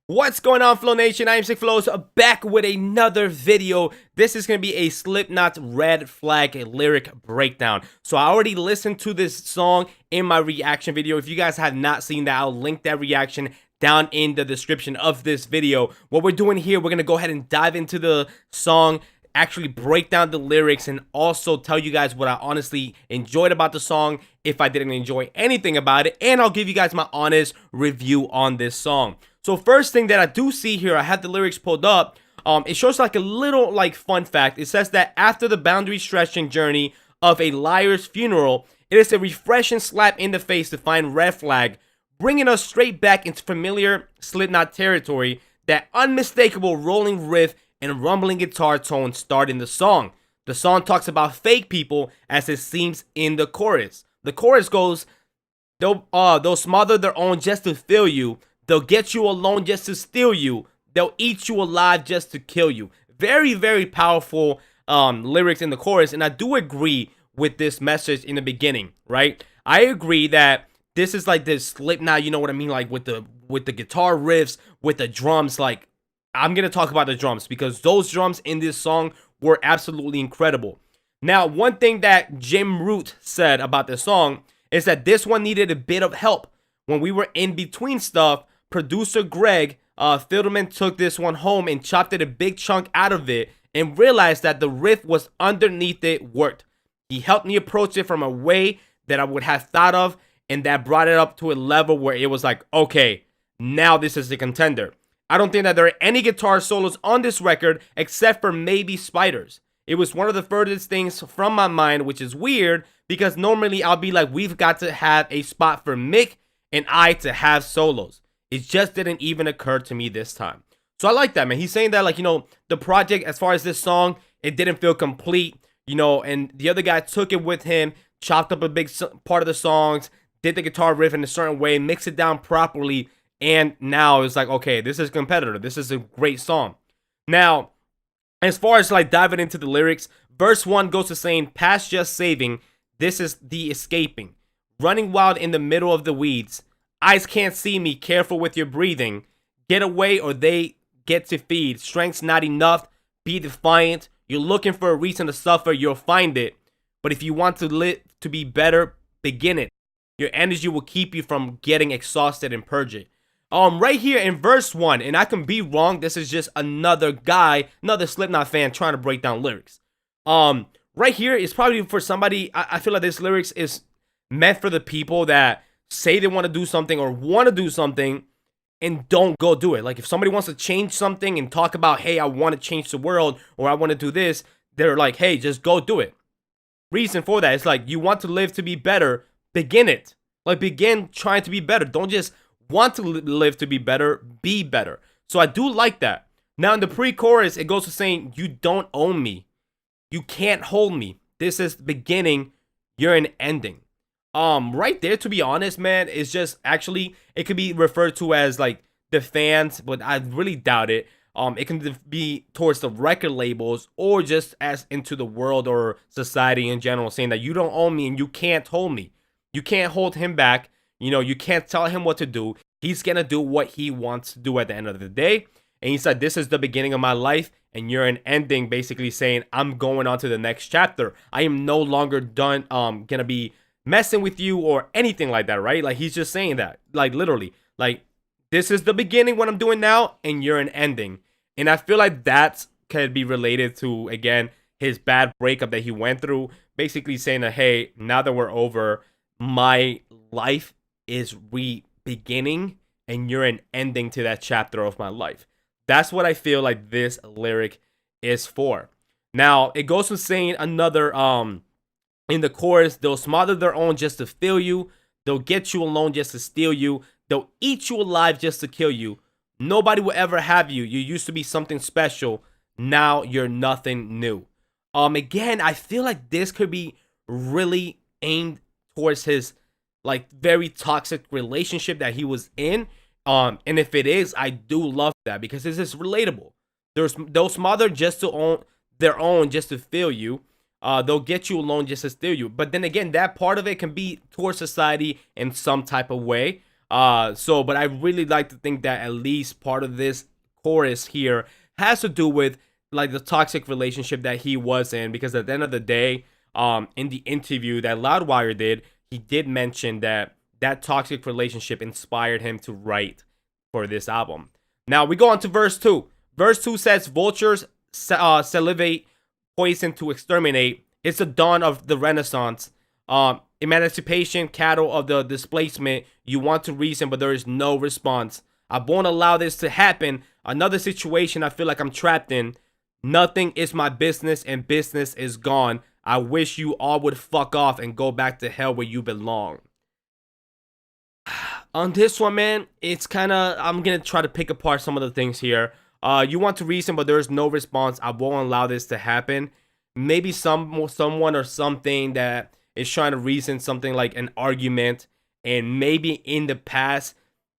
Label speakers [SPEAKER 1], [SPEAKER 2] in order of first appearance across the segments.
[SPEAKER 1] What's going on, Flow Nation? Iamsickflowz back with another video. This is going to be a Slipknot Red Flag lyric breakdown. So I already listened to this song in my reaction video. If you guys have not seen that, I'll link that reaction down in the description of this video. What we're doing here, we're going to go ahead and dive into the song, actually break down the lyrics, and also tell you guys what I honestly enjoyed about the song, if I didn't enjoy anything about it, and I'll give you guys my honest review on this song. So first thing that I do see here, I had the lyrics pulled up. It shows like a little fun fact. It says that after the boundary stretching journey of a liar's funeral, it is a refreshing slap in the face to find Red Flag, bringing us straight back into familiar Slipknot territory. That unmistakable rolling riff and rumbling guitar tone start in the song. The song talks about fake people, as it seems in the chorus. The chorus goes, they'll smother their own just to fill you. They'll get you alone just to steal you. They'll eat you alive just to kill you. Very, very powerful lyrics in the chorus, and I do agree with this message in the beginning, right? I agree that this is like this Slipknot, you know what I mean, like with the guitar riffs, with the drums. Like, I'm gonna talk about the drums because those drums in this song were absolutely incredible. Now, one thing that Jim Root said about this song is that this one needed a bit of help. When we were in between stuff, producer Greg Fidelman took this one home and chopped it a big chunk out of it and realized that the riff was underneath it worked. He helped me approach it from a way that I would have thought of, and that brought it up to a level where it was like, okay, now this is the contender. I don't think that there are any guitar solos on this record except for maybe Spiders. It was one of the furthest things from my mind, which is weird because normally I'll be like, we've got to have a spot for Mick and I to have solos. It just didn't even occur to me this time. So I like that, man. He's saying that, like, you know, the project, as far as this song, it didn't feel complete, you know, and the other guy took it with him, chopped up a big part of the songs, did the guitar riff in a certain way, mixed it down properly, and now it's like, okay, this is a competitor. This is a great song. Now, as far as like diving into the lyrics, verse 1 goes to saying, past just saving, this is the escaping. Running wild in the middle of the weeds. Eyes can't see me, careful with your breathing. Get away or they get to feed. Strength's not enough, be defiant. You're looking for a reason to suffer, you'll find it. But if you want to live to be better, begin it. Your energy will keep you from getting exhausted and purge it. Right here in verse 1, and I can be wrong, this is just another guy, another Slipknot fan trying to break down lyrics. Right here is probably for somebody, I feel like this lyrics is meant for the people that say they want to do something or want to do something and don't go do it. Like, if somebody wants to change something and talk about, hey, I want to change the world or I want to do this, they're like, hey, just go do it. Reason for that is like, you want to live to be better, begin it. Like, begin trying to be better. Don't just want to live to be better, be better. So I do like that. Now in the pre-chorus, it goes to saying, you don't own me. You can't hold me. This is the beginning, you're an ending. Right there, to be honest, man, it's just actually, it could be referred to as like the fans, but I really doubt it. It can be towards the record labels or just as into the world or society in general, saying that you don't own me and you can't hold me. You can't hold him back. You know, you can't tell him what to do. He's gonna do what he wants to do at the end of the day. And he said, this is the beginning of my life, and you're an ending, basically saying, I'm going on to the next chapter. I am no longer done, gonna be messing with you or anything like that, right? Like, he's just saying that, like, literally, like, this is the beginning, what I'm doing now, and you're an ending. And I feel like that could be related to, again, his bad breakup that he went through, basically saying that, hey, now that we're over, my life is beginning and you're an ending to that chapter of my life. That's what I feel like this lyric is for. Now, it goes to saying another, in the chorus, they'll smother their own just to fill you. They'll get you alone just to steal you. They'll eat you alive just to kill you. Nobody will ever have you. You used to be something special. Now you're nothing new. Again, I feel like this could be really aimed towards his like very toxic relationship that he was in. And if it is, I do love that because this is relatable. They'll smother just to own their own just to fill you. They'll get you alone just to steal you. But then again, that part of it can be towards society in some type of way. But I really like to think that at least part of this chorus here has to do with like the toxic relationship that he was in, because at the end of the day, in the interview that Loudwire did, he did mention that that toxic relationship inspired him to write for this album. Now we go on to verse 2. Verse 2 says, vultures salivate, poison to exterminate. It's the dawn of the Renaissance. Emancipation, cattle of the displacement. You want to reason, but there is no response. I won't allow this to happen. Another situation I feel like I'm trapped in. Nothing is my business and business is gone. I wish you all would fuck off and go back to hell where you belong. On this one, man, it's kind of, I'm going to try to pick apart some of the things here. You want to reason, but there is no response. I won't allow this to happen. Maybe someone or something that is trying to reason something like an argument, and maybe in the past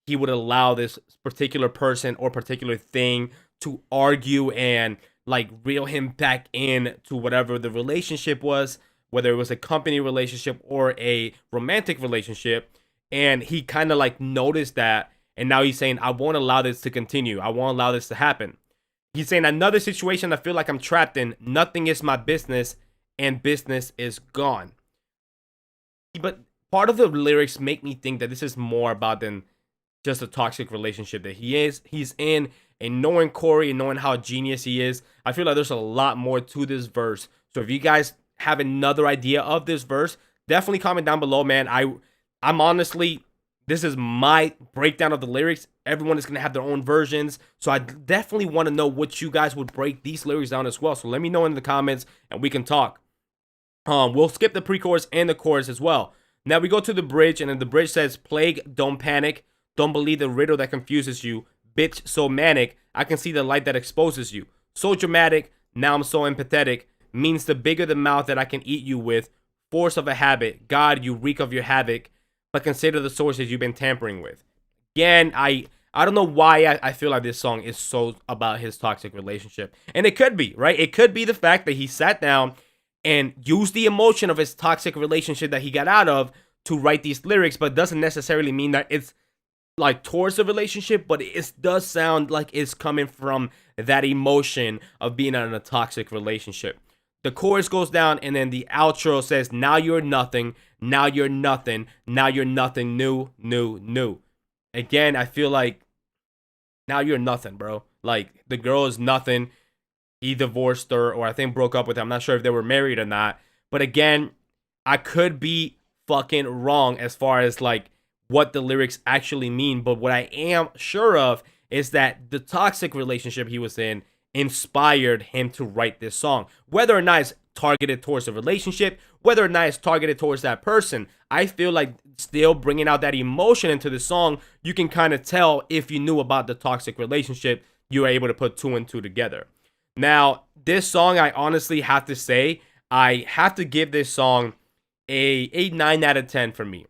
[SPEAKER 1] he would allow this particular person or particular thing to argue and like reel him back in to whatever the relationship was, whether it was a company relationship or a romantic relationship. And he kind of like noticed that, and now he's saying, I won't allow this to continue. I won't allow this to happen. He's saying, another situation I feel like I'm trapped in. Nothing is my business and business is gone. But part of the lyrics make me think that this is more about than just a toxic relationship that he's in, and knowing Corey and knowing how genius he is, I feel like there's a lot more to this verse. So if you guys have another idea of this verse, definitely comment down below, man. I'm honestly, this is my breakdown of the lyrics. Everyone is going to have their own versions. So I definitely want to know what you guys would break these lyrics down as well. So let me know in the comments and we can talk. We'll skip the pre-chorus and the chorus as well. Now we go to the bridge, and then the bridge says, plague, don't panic. Don't believe the riddle that confuses you. Bitch, so manic. I can see the light that exposes you. So dramatic. Now I'm so empathetic. Means the bigger the mouth that I can eat you with. Force of a habit. God, you reek of your havoc. But consider the sources you've been tampering with. Again, I don't know why I feel like this song is so about his toxic relationship. And it could be, right? It could be the fact that he sat down and used the emotion of his toxic relationship that he got out of to write these lyrics, but doesn't necessarily mean that it's like towards the relationship, but it does sound like it's coming from that emotion of being in a toxic relationship. The chorus goes down, and then the outro says, now you're nothing, now you're nothing, now you're nothing new, new, new. Again, I feel like now you're nothing, bro. Like, the girl is nothing. He divorced her, or I think broke up with her. I'm not sure if they were married or not. But again, I could be fucking wrong as far as like what the lyrics actually mean. But what I am sure of is that the toxic relationship he was in inspired him to write this song. Whether or not it's targeted towards the relationship, whether or not it's targeted towards that person, I feel like still bringing out that emotion into the song, you can kind of tell if you knew about the toxic relationship, you were able to put two and two together. Now, this song, I honestly have to say, I have to give this song a 9 out of 10 for me.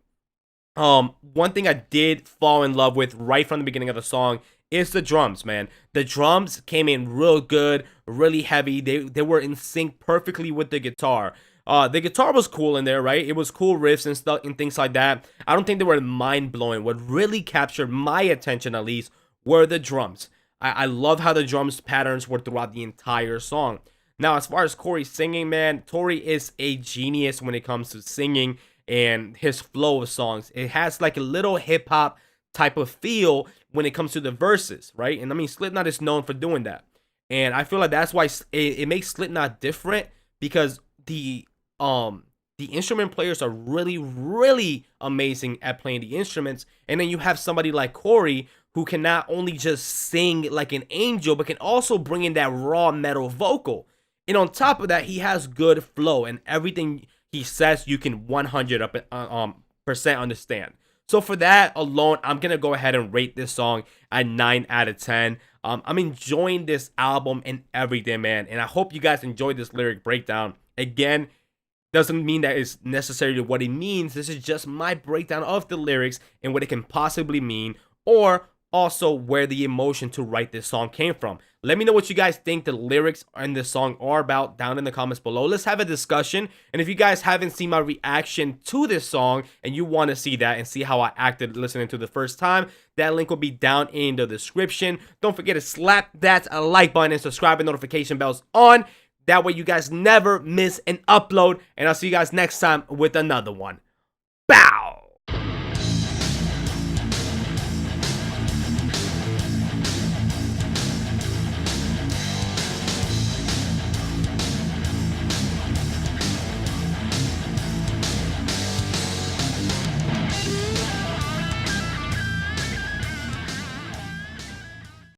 [SPEAKER 1] One thing I did fall in love with right from the beginning of the song is the drums, man. The drums came in real good, really heavy. They were in sync perfectly with the guitar. The guitar was cool in there, right? It was cool riffs and stuff and things like that. I don't think they were mind-blowing. What really captured my attention, at least, were the drums. I love how the drums patterns were throughout the entire song. Now, as far as Corey singing, man, Tori is a genius when it comes to singing and his flow of songs. It has like a little hip-hop type of feel when it comes to the verses, right? And I mean, Slipknot is known for doing that. And I feel like that's why it makes Slipknot different, because the instrument players are really, really amazing at playing the instruments. And then you have somebody like Corey who can not only just sing like an angel, but can also bring in that raw metal vocal. And on top of that, he has good flow, and everything he says you can 100% understand. So for that alone, I'm going to go ahead and rate this song a 9 out of 10. I'm enjoying this album and everything, man. And I hope you guys enjoyed this lyric breakdown. Again, doesn't mean that it's necessarily what it means. This is just my breakdown of the lyrics and what it can possibly mean, or also where the emotion to write this song came from. Let me know what you guys think the lyrics in this song are about down in the comments below. Let's have a discussion. And if you guys haven't seen my reaction to this song and you want to see that and see how I acted listening to the first time, that link will be down in the description. Don't forget to slap that like button and subscribe and notification bells on. That way you guys never miss an upload. And I'll see you guys next time with another one. Bow!